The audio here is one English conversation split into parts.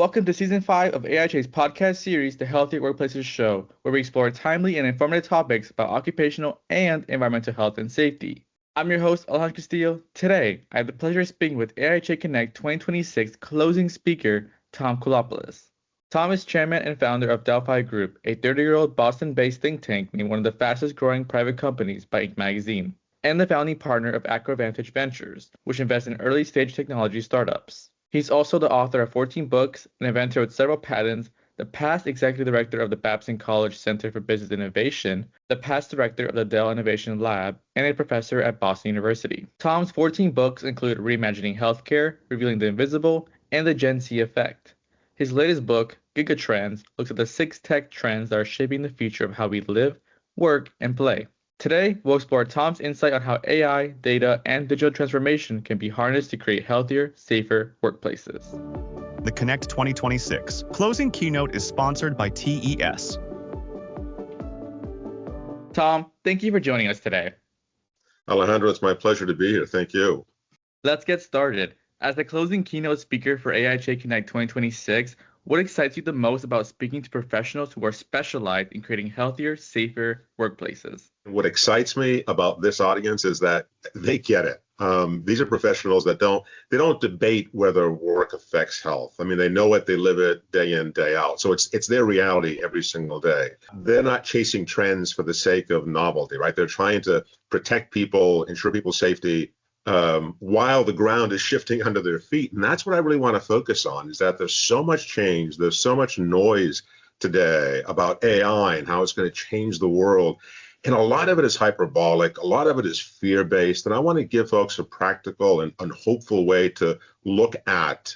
Welcome to Season 5 of AIHA's podcast series, The Healthier Workplaces Show, where we explore timely and informative topics about occupational and environmental health and safety. I'm your host, Alejandro Castillo. Today, I have the pleasure of speaking with AIHA Connect 2026 Closing Speaker Tom Koulopoulos. Tom is chairman and founder of Delphi Group, a 30-year-old Boston-based think tank named one of the fastest-growing private companies by Inc. magazine, and the founding partner of Acrovantage Ventures, which invests in early-stage technology startups. He's also the author of 14 books, an inventor with several patents, the past executive director of the Babson College Center for Business Innovation, the past director of the Dell Innovation Lab, and a professor at Boston University. Tom's 14 books include Reimagining Healthcare, Revealing the Invisible, and the Gen Z Effect. His latest book, Gigatrends, looks at the 6 tech trends that are shaping the future of how we live, work, and play. Today, we'll explore Tom's insight on how AI, data, and digital transformation can be harnessed to create healthier, safer workplaces. The Connect 2026 Closing Keynote is sponsored by TES. Tom, thank you for joining us today. Alejandro, it's my pleasure to be here. Thank you. Let's get started. As the closing keynote speaker for AIHA Connect 2026, what excites you the most about speaking to professionals who are specialized in creating healthier, safer workplaces? What excites me about this audience is that they get it. These are professionals that don't debate whether work affects health. I mean, they know it, they live it day in, day out. So it's their reality every single day. They're not chasing trends for the sake of novelty, right? They're trying to protect people, ensure people's safety, while the ground is shifting under their feet. And that's what I really want to focus on, is that there's so much change, there's so much noise today about AI and how it's going to change the world. And a lot of it is hyperbolic, a lot of it is fear-based. And I want to give folks a practical and hopeful way to look at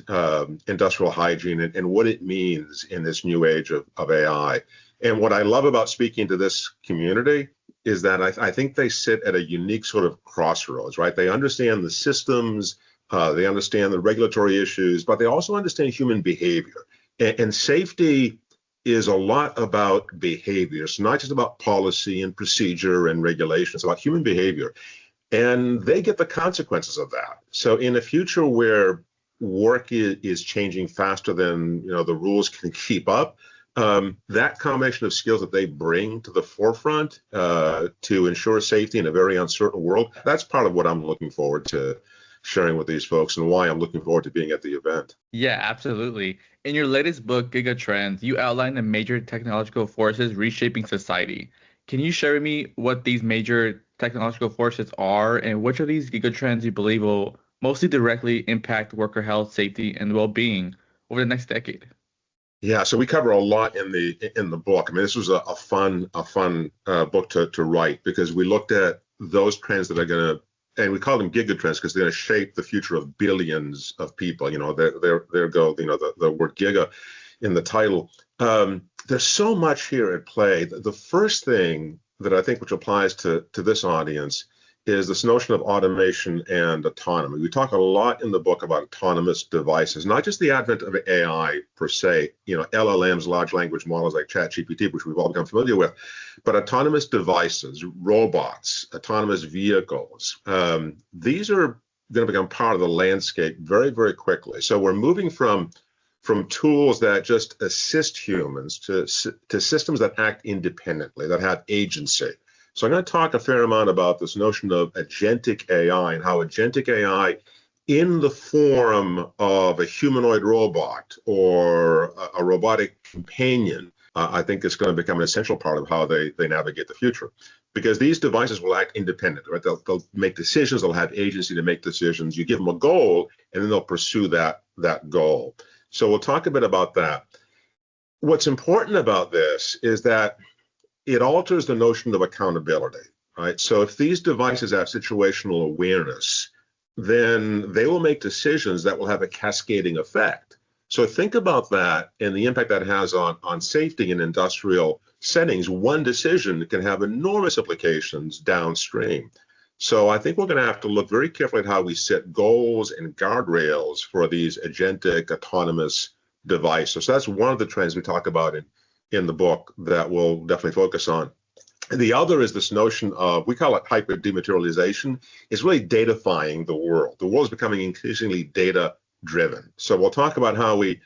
industrial hygiene and what it means in this new age of AI. And what I love about speaking to this community is that I think they sit at a unique sort of crossroads, right? They understand the systems, they understand the regulatory issues, but they also understand human behavior. And safety is a lot about behavior. It's not just about policy and procedure and regulation. It's about human behavior. And they get the consequences of that. So in a future where work is changing faster than the rules can keep up, that combination of skills that they bring to the forefront to ensure safety in a very uncertain world, that's part of what I'm looking forward to sharing with these folks and why I'm looking forward to being at the event. Yeah, absolutely. In your latest book, Gigatrends, you outline the major technological forces reshaping society. Can you share with me what these major technological forces are and which of these gigatrends you believe will mostly directly impact worker health, safety, and well-being over the next decade? Yeah, so we cover a lot in the book. I mean, this was a fun book to write because we looked at those trends that are going to, and we call them gigatrends because they're going to shape the future of billions of people. There go the word giga in the title. There's so much here at play. The first thing that I think which applies to this audience is this notion of automation and autonomy. We talk a lot in the book about autonomous devices, not just the advent of AI per se, LLMs, large language models like ChatGPT, which we've all become familiar with, but autonomous devices, robots, autonomous vehicles. These are going to become part of the landscape very, very quickly. So we're moving from tools that just assist humans to systems that act independently, that have agency. So I'm going to talk a fair amount about this notion of agentic AI and how agentic AI in the form of a humanoid robot or a robotic companion, I think is going to become an essential part of how they navigate the future. Because these devices will act independent, right? They'll make decisions, they'll have agency to make decisions. You give them a goal, and then they'll pursue that goal. So we'll talk a bit about that. What's important about this is that it alters the notion of accountability, right? So if these devices have situational awareness, then they will make decisions that will have a cascading effect. So think about that and the impact that has on safety in industrial settings. One decision can have enormous implications downstream. So I think we're going to have to look very carefully at how we set goals and guardrails for these agentic autonomous devices. So that's one of the trends we talk about in the book that we'll definitely focus on. And the other is this notion of, we call it hyper dematerialization. It's really datafying the world. The world is becoming increasingly data driven. So we'll talk about how we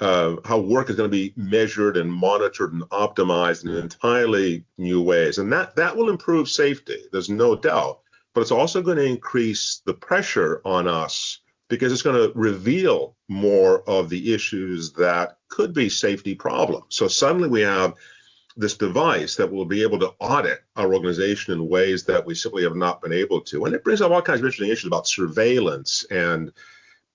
how work is going to be measured and monitored and optimized in entirely new ways. And that will improve safety, there's no doubt. But it's also going to increase the pressure on us because it's going to reveal more of the issues that could be safety problems. So suddenly we have this device that will be able to audit our organization in ways that we simply have not been able to. And it brings up all kinds of interesting issues about surveillance and,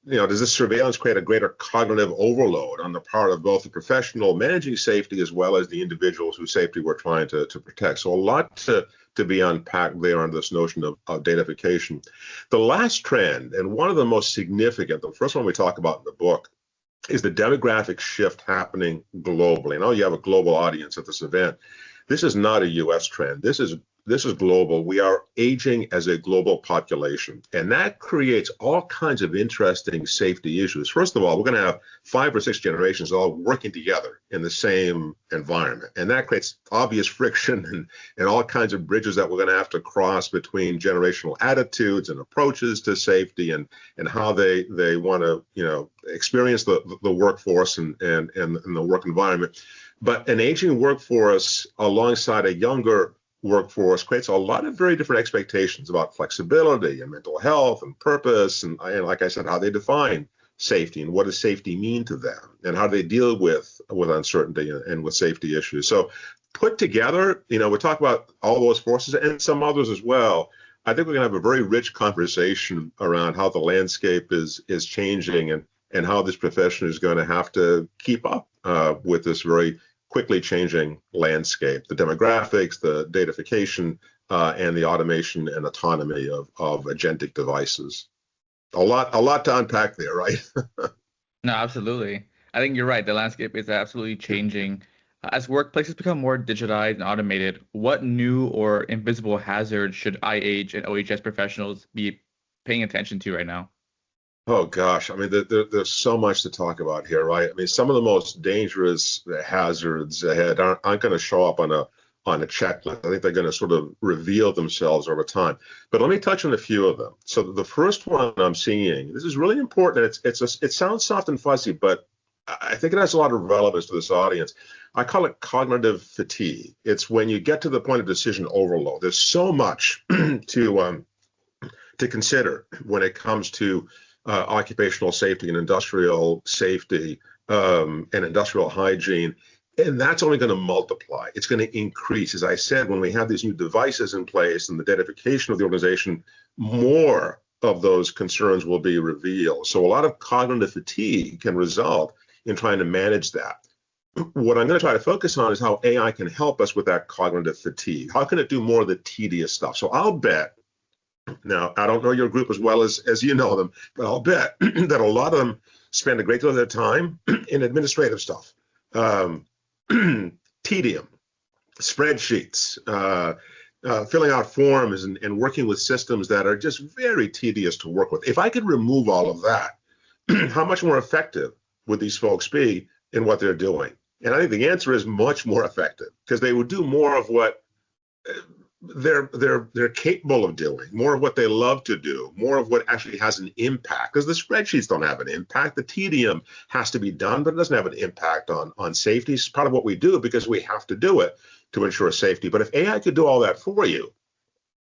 does this surveillance create a greater cognitive overload on the part of both the professional managing safety as well as the individuals whose safety we're trying to protect? So a lot to be unpacked there on this notion of datafication. The last trend, and one of the most significant, the first one we talk about in the book, is the demographic shift happening globally. I know you have a global audience at this event. This is not a U.S. trend. This is global. We are aging as a global population, and that creates all kinds of interesting safety issues. First of all, we're going to have 5 or 6 generations all working together in the same environment, and that creates obvious friction and all kinds of bridges that we're going to have to cross between generational attitudes and approaches to safety and how they want to experience the workforce and the work environment. But an aging workforce alongside a younger workforce creates a lot of very different expectations about flexibility and mental health and purpose and like I said, how they define safety and what does safety mean to them and how they deal with uncertainty and with safety issues. So put together, we talk about all those forces and some others as well. I think we're going to have a very rich conversation around how the landscape is changing and how this profession is going to have to keep up with this very quickly changing landscape, the demographics, the datafication, and the automation and autonomy of agentic devices. A lot to unpack there, right? No, absolutely. I think you're right. The landscape is absolutely changing. As workplaces become more digitized and automated, what new or invisible hazards should IH and OHS professionals be paying attention to right now? Oh gosh, I mean, there's so much to talk about here, right? I mean, some of the most dangerous hazards ahead aren't going to show up on a checklist. I think they're going to sort of reveal themselves over time. But let me touch on a few of them. So the first one I'm seeing, this is really important. It sounds soft and fuzzy, but I think it has a lot of relevance to this audience. I call it cognitive fatigue. It's when you get to the point of decision overload. There's so much to consider when it comes to occupational safety and industrial safety and industrial hygiene. And that's only going to multiply. It's going to increase. As I said, when we have these new devices in place and the datafication of the organization, more of those concerns will be revealed. So a lot of cognitive fatigue can result in trying to manage that. What I'm going to try to focus on is how AI can help us with that cognitive fatigue. How can it do more of the tedious stuff? So I'll bet, now, I don't know your group as well as you know them, but I'll bet that a lot of them spend a great deal of their time in administrative stuff, tedium, spreadsheets, filling out forms and working with systems that are just very tedious to work with. If I could remove all of that, how much more effective would these folks be in what they're doing? And I think the answer is much more effective because they would do more of what they're capable of doing, more of what they love to do, more of what actually has an impact, because the spreadsheets don't have an impact. The tedium has to be done, but it doesn't have an impact on safety. It's part of what we do because we have to do it to ensure safety. But if AI could do all that for you,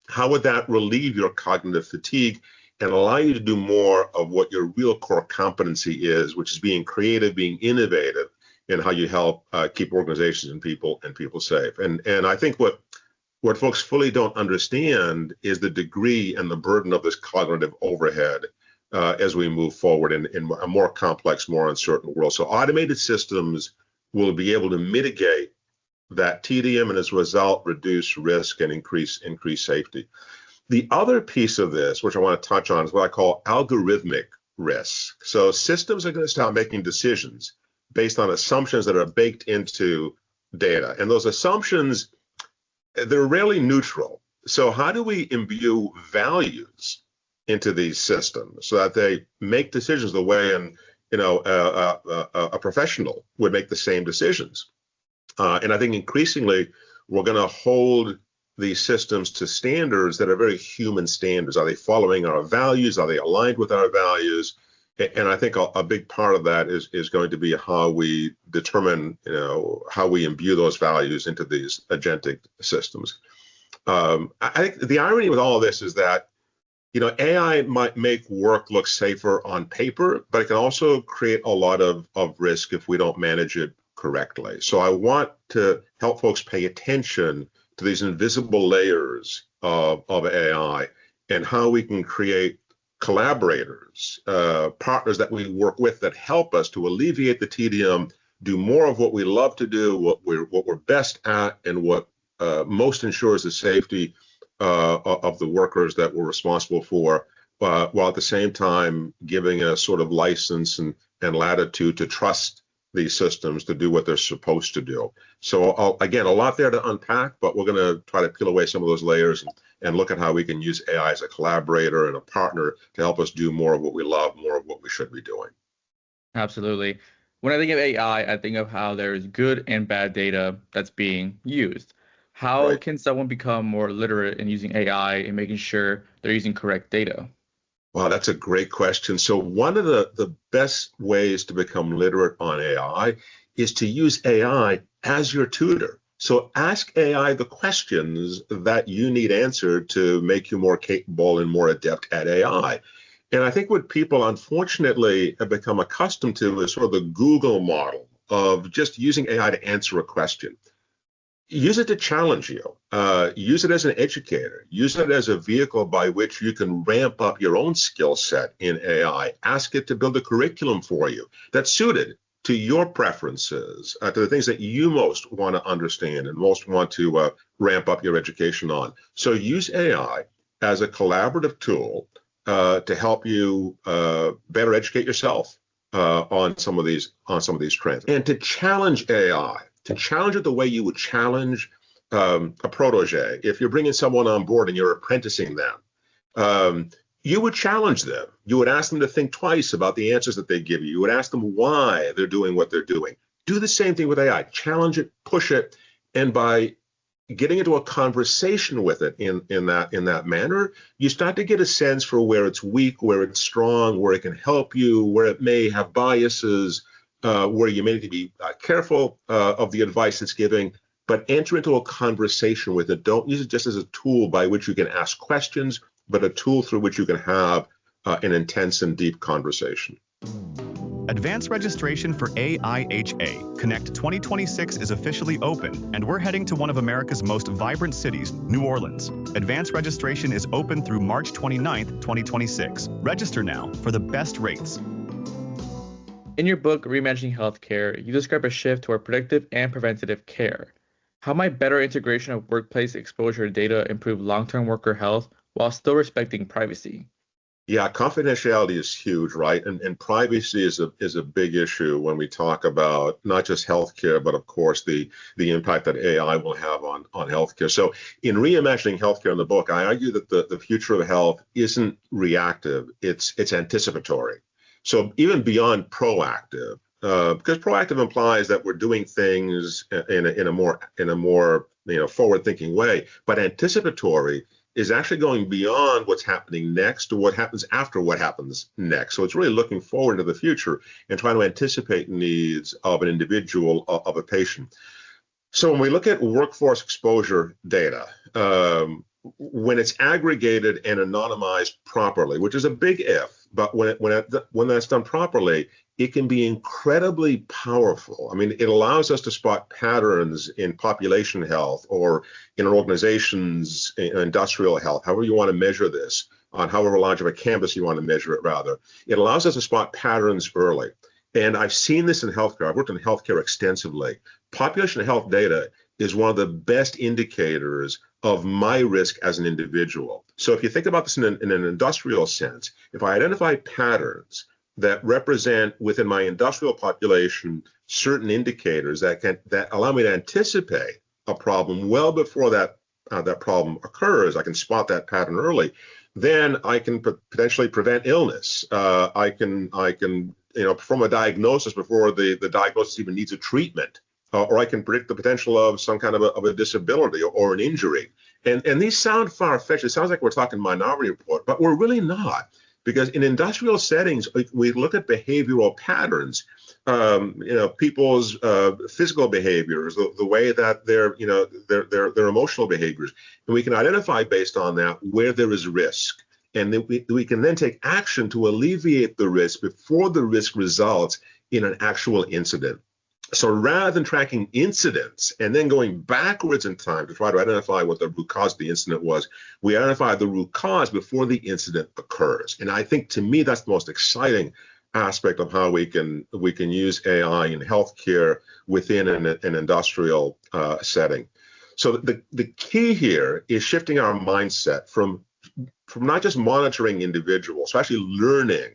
how would that relieve your cognitive fatigue and allow you to do more of what your real core competency is, which is being creative, being innovative in how you help keep organizations and people safe. And I think what folks fully don't understand is the degree and the burden of this cognitive overhead as we move forward in a more complex, more uncertain world. So automated systems will be able to mitigate that tedium and as a result, reduce risk and increase safety. The other piece of this, which I want to touch on, is what I call algorithmic risk. So systems are going to start making decisions based on assumptions that are baked into data. And those assumptions, they're rarely neutral. So how do we imbue values into these systems so that they make decisions the way a professional would make the same decisions? And I think increasingly we're going to hold these systems to standards that are very human standards. Are they following our values? Are they aligned with our values? And I think a big part of that is going to be how we determine, how we imbue those values into these agentic systems. I think the irony with all of this is that, AI might make work look safer on paper, but it can also create a lot of risk if we don't manage it correctly. So I want to help folks pay attention to these invisible layers of AI and how we can create collaborators, partners that we work with that help us to alleviate the tedium, do more of what we love to do, what we're best at, and what most ensures the safety of the workers that we're responsible for, while at the same time giving a sort of license and latitude to trust these systems to do what they're supposed to do. So again, a lot there to unpack, but we're going to try to peel away some of those layers and look at how we can use AI as a collaborator and a partner to help us do more of what we love, more of what we should be doing. Absolutely. When I think of AI, I think of how there's good and bad data that's being used. How Right. can someone become more literate in using AI and making sure they're using correct data? Wow, that's a great question. So one of the best ways to become literate on AI is to use AI as your tutor. So ask AI the questions that you need answered to make you more capable and more adept at AI. And I think what people unfortunately have become accustomed to is sort of the Google model of just using AI to answer a question. Use it to challenge you. Use it as an educator. Use it as a vehicle by which you can ramp up your own skill set in AI. Ask it to build a curriculum for you that's suited to your preferences, to the things that you most want to understand and most want to ramp up your education on. So use AI as a collaborative tool to help you better educate yourself on some of these trends, and to challenge AI. To challenge it the way you would challenge a protege. If you're bringing someone on board and you're apprenticing them, you would challenge them. You would ask them to think twice about the answers that they give you. You would ask them why they're doing what they're doing. Do the same thing with AI. Challenge it, push it, and by getting into a conversation with it in that manner, you start to get a sense for where it's weak, where it's strong, where it can help you, where it may have biases, where you may need to be careful of the advice it's giving, but enter into a conversation with it. Don't use it just as a tool by which you can ask questions, but a tool through which you can have an intense and deep conversation. Advanced registration for AIHA Connect 2026 is officially open, and we're heading to one of America's most vibrant cities, New Orleans. Advanced registration is open through March 29th, 2026. Register now for the best rates. In your book, Reimagining Healthcare, you describe a shift toward predictive and preventative care. How might better integration of workplace exposure data improve long-term worker health while still respecting privacy? Yeah, confidentiality is huge, right? And privacy is a big issue when we talk about not just healthcare, but of course the impact that AI will have on healthcare. So in Reimagining Healthcare in the book, I argue that the future of health isn't reactive, it's anticipatory. So even beyond proactive, because proactive implies that we're doing things in a more forward-thinking way, but anticipatory is actually going beyond what's happening next to what happens after what happens next. So it's really looking forward to the future and trying to anticipate needs of an individual, of a patient. So when we look at workforce exposure data, when it's aggregated and anonymized properly, which is a big if, but when that's done properly, it can be incredibly powerful. I mean, it allows us to spot patterns in population health or in an organization's industrial health, however you want to measure this, on however large of a canvas you want to measure it, rather. It allows us to spot patterns early. And I've seen this in healthcare. I've worked in healthcare extensively. Population health data is one of the best indicators of my risk as an individual. So if you think about this in an industrial sense, if I identify patterns that represent within my industrial population certain indicators that allow me to anticipate a problem well before that problem occurs, I can spot that pattern early. Then I can potentially prevent illness. I can perform a diagnosis before the diagnosis even needs a treatment. Or I can predict the potential of some kind of a disability or an injury. And these sound far-fetched. It sounds like we're talking Minority Report, but we're really not. because in industrial settings, we look at behavioral patterns, people's physical behaviors, the way that their emotional behaviors, and we can identify based on that where there is risk. And then we can then take action to alleviate the risk before the risk results in an actual incident. So rather than tracking incidents and then going backwards in time to try to identify what the root cause of the incident was, we identify the root cause before the incident occurs. And I think, to me, that's the most exciting aspect of how we can use AI in healthcare within an industrial setting. So the key here is shifting our mindset from not just monitoring individuals, so actually learning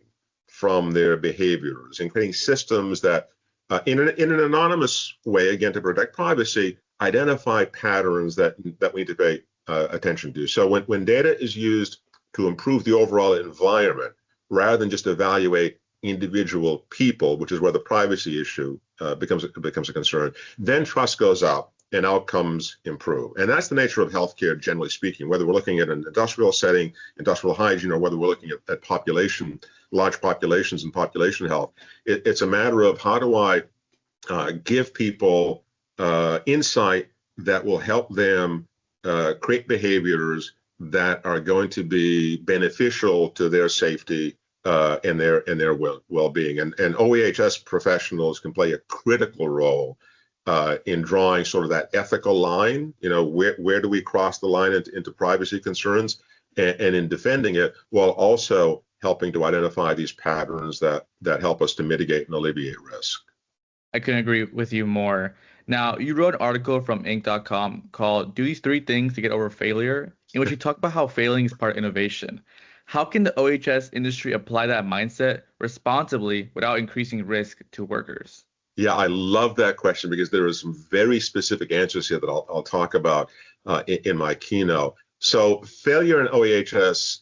from their behaviors and creating systems that, in an anonymous way, again, to protect privacy, identify patterns that we need to pay attention to. So when data is used to improve the overall environment, rather than just evaluate individual people, which is where the privacy issue becomes a concern, then trust goes up and outcomes improve. And that's the nature of healthcare, generally speaking, whether we're looking at an industrial setting, industrial hygiene, or whether we're looking at population, large populations and population health. It's a matter of how do I give people insight that will help them create behaviors that are going to be beneficial to their safety and their well-being. And OEHS professionals can play a critical role in drawing sort of that ethical line. Where do we cross the line into privacy concerns, and in defending it, while also helping to identify these patterns that help us to mitigate and alleviate risk. I couldn't agree with you more. Now, you wrote an article from Inc.com called "Do These Three Things to Get Over Failure," in which you talk about how failing is part of innovation. How can the OHS industry apply that mindset responsibly without increasing risk to workers? Yeah, I love that question, because there are some very specific answers here that I'll talk about in my keynote. So failure in OHS,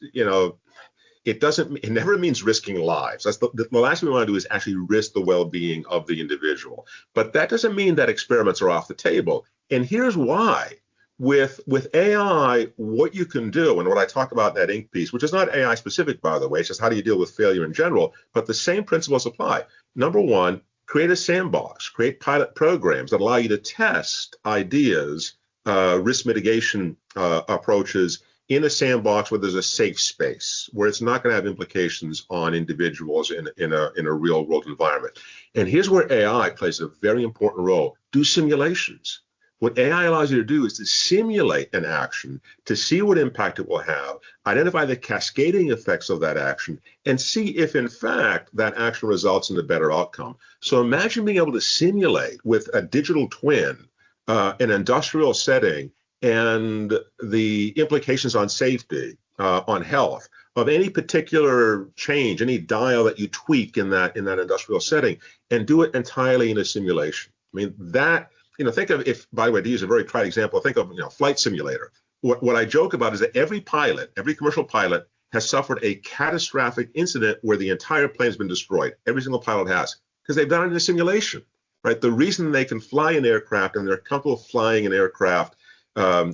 it never means risking lives. That's the last thing we want to do is actually risk the well-being of the individual. But that doesn't mean that experiments are off the table. And here's why. With AI, what you can do, and what I talk about in that Inc. piece, which is not AI specific, by the way, it's just how do you deal with failure in general, but the same principles apply. Number one, create a sandbox, create pilot programs that allow you to test ideas, risk mitigation approaches in a sandbox where there's a safe space, where it's not going to have implications on individuals in a real world environment. And here's where AI plays a very important role. Do simulations. What AI allows you to do is to simulate an action to see what impact it will have, identify the cascading effects of that action, and see if, in fact, that action results in a better outcome. So imagine being able to simulate with a digital twin an industrial setting and the implications on safety, on health, of any particular change, any dial that you tweak in that industrial setting, and do it entirely in a simulation. I mean, that, think of, if, by the way, to use a very trite example, think of, flight simulator. What I joke about is that every commercial pilot has suffered a catastrophic incident where the entire plane has been destroyed. Every single pilot has, because they've done it in a simulation, right? The reason they can fly an aircraft and they're comfortable flying an aircraft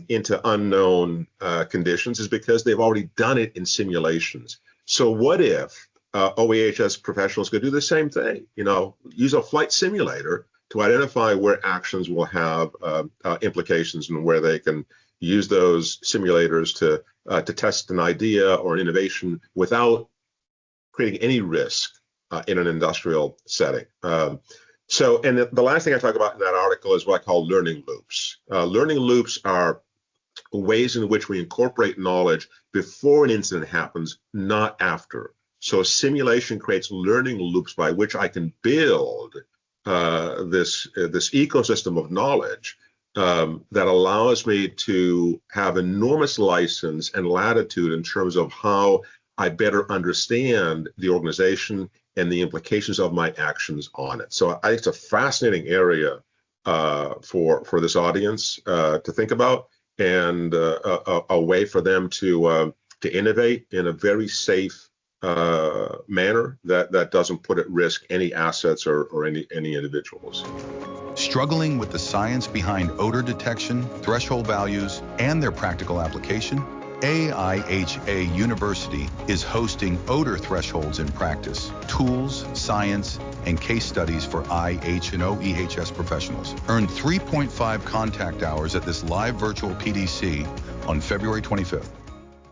into unknown conditions is because they've already done it in simulations. So what if OEHS professionals could do the same thing? Use a flight simulator to identify where actions will have implications and where they can use those simulators to test an idea or an innovation without creating any risk in an industrial setting. So, and the last thing I talk about in that article is what I call learning loops. Learning loops are ways in which we incorporate knowledge before an incident happens, not after. So simulation creates learning loops by which I can build this ecosystem of knowledge that allows me to have enormous license and latitude in terms of how I better understand the organization and the implications of my actions on it. So I think it's a fascinating area for this audience to think about, and a way for them to innovate in a very safe manner that doesn't put at risk any assets or any individuals. Struggling with the science behind odor detection, threshold values, and their practical application? AIHA University is hosting odor thresholds in practice, tools, science, and case studies for IH and OEHS professionals. Earn 3.5 contact hours at this live virtual PDC on February 25th.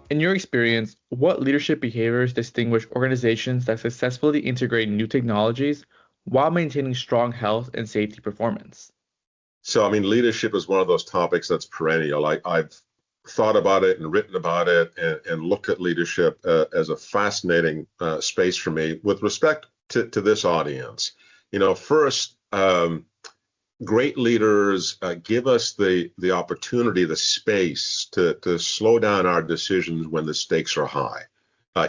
In your experience, what leadership behaviors distinguish organizations that successfully integrate new technologies while maintaining strong health and safety performance? So, I mean, leadership is one of those topics that's perennial. I've thought about it and written about it and looked at leadership as a fascinating space for me with respect to this audience. First, great leaders give us the opportunity, the space to slow down our decisions when the stakes are high,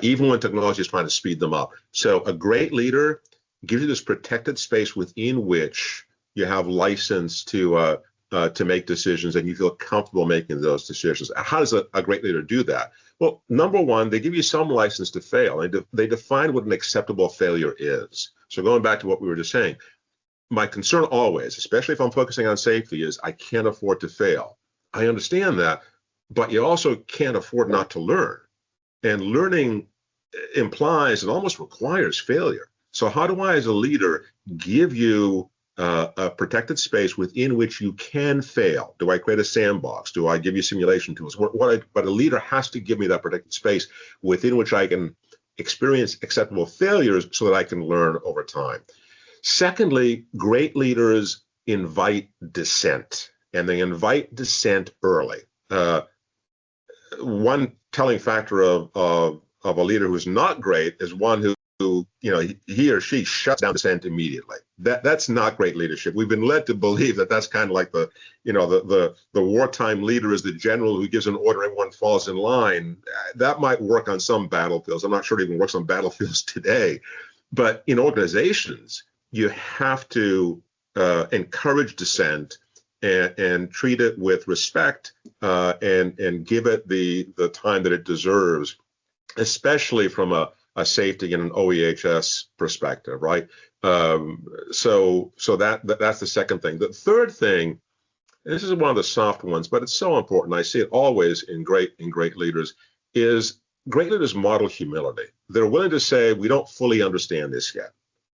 even when technology is trying to speed them up. So a great leader gives you this protected space within which you have license to make decisions and you feel comfortable making those decisions. How does a great leader do that? Well, number one, they give you some license to fail. They define what an acceptable failure is. So going back to what we were just saying, my concern always, especially if I'm focusing on safety, is I can't afford to fail. I understand that, but you also can't afford not to learn. And learning implies and almost requires failure. So how do I, as a leader, give you a protected space within which you can fail? Do I create a sandbox? Do I give you simulation tools? But a leader has to give me that protected space within which I can experience acceptable failures so that I can learn over time. Secondly, great leaders invite dissent, and they invite dissent early. One telling factor of a leader who's not great is one who he or she shuts down dissent immediately. That's not great leadership. We've been led to believe that that's kind of like the wartime leader is the general who gives an order, everyone falls in line. That might work on some battlefields. I'm not sure it even works on battlefields today. But in organizations, you have to encourage dissent and treat it with respect and give it the time that it deserves, especially from a safety and an OEHS perspective, right? So that's the second thing. The third thing, and this is one of the soft ones, but it's so important. I see it always in great leaders, is great leaders model humility. They're willing to say, we don't fully understand this yet.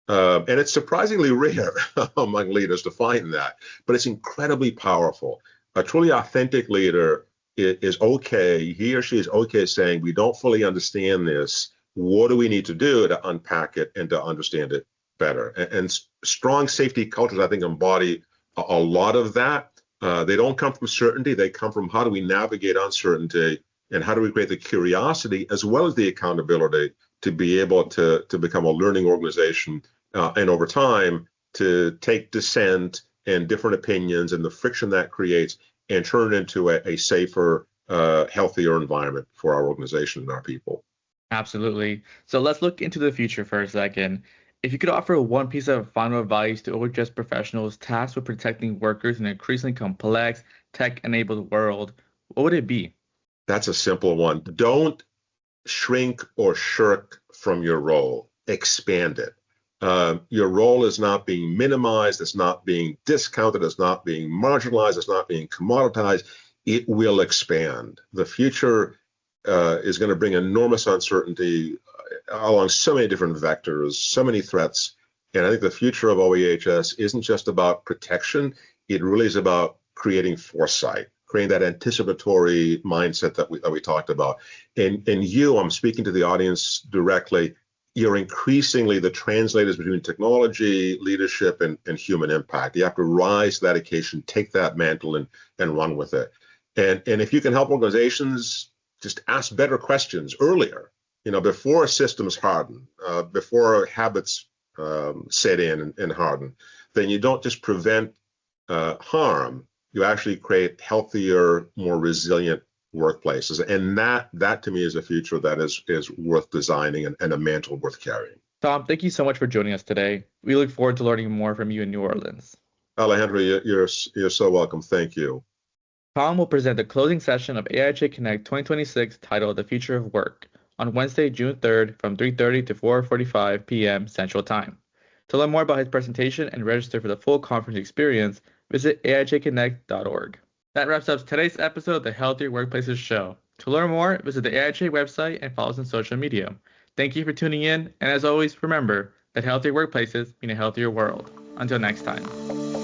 And it's surprisingly rare among leaders to find that, but it's incredibly powerful. A truly authentic leader is okay. He or she is okay saying, we don't fully understand this. What do we need to do to unpack it and to understand it better? And strong safety cultures, I think, embody a lot of that. They don't come from certainty. They come from how do we navigate uncertainty and how do we create the curiosity as well as the accountability to be able to become a learning organization and over time to take dissent and different opinions and the friction that creates and turn it into a safer, healthier environment for our organization and our people. Absolutely. So let's look into the future for a second. If you could offer one piece of final advice to OHS professionals tasked with protecting workers in an increasingly complex, tech-enabled world, what would it be? That's a simple one. Don't shrink or shirk from your role. Expand it. Your role is not being minimized. It's not being discounted. It's not being marginalized. It's not being commoditized. It will expand. The future is going to bring enormous uncertainty along so many different vectors, so many threats. And I think the future of OEHS isn't just about protection. It really is about creating foresight, creating that anticipatory mindset that we talked about. And I'm speaking to the audience directly, you're increasingly the translators between technology, leadership, and human impact. You have to rise to that occasion, take that mantle and run with it. And if you can help organizations just ask better questions earlier, before systems harden, before habits set in and harden, then you don't just prevent harm, you actually create healthier, more resilient workplaces. And that to me is a future that is worth designing and a mantle worth carrying. Tom, thank you so much for joining us today. We look forward to learning more from you in New Orleans. Alejandro, you're so welcome. Thank you. Tom will present the closing session of AIHA Connect 2026 titled The Future of Work on Wednesday, June 3rd from 3:30 to 4:45 p.m. Central Time. To learn more about his presentation and register for the full conference experience, visit aihaconnect.org. That wraps up today's episode of the Healthier Workplaces Show. To learn more, visit the AIHA website and follow us on social media. Thank you for tuning in, and as always, remember that healthier workplaces mean a healthier world. Until next time.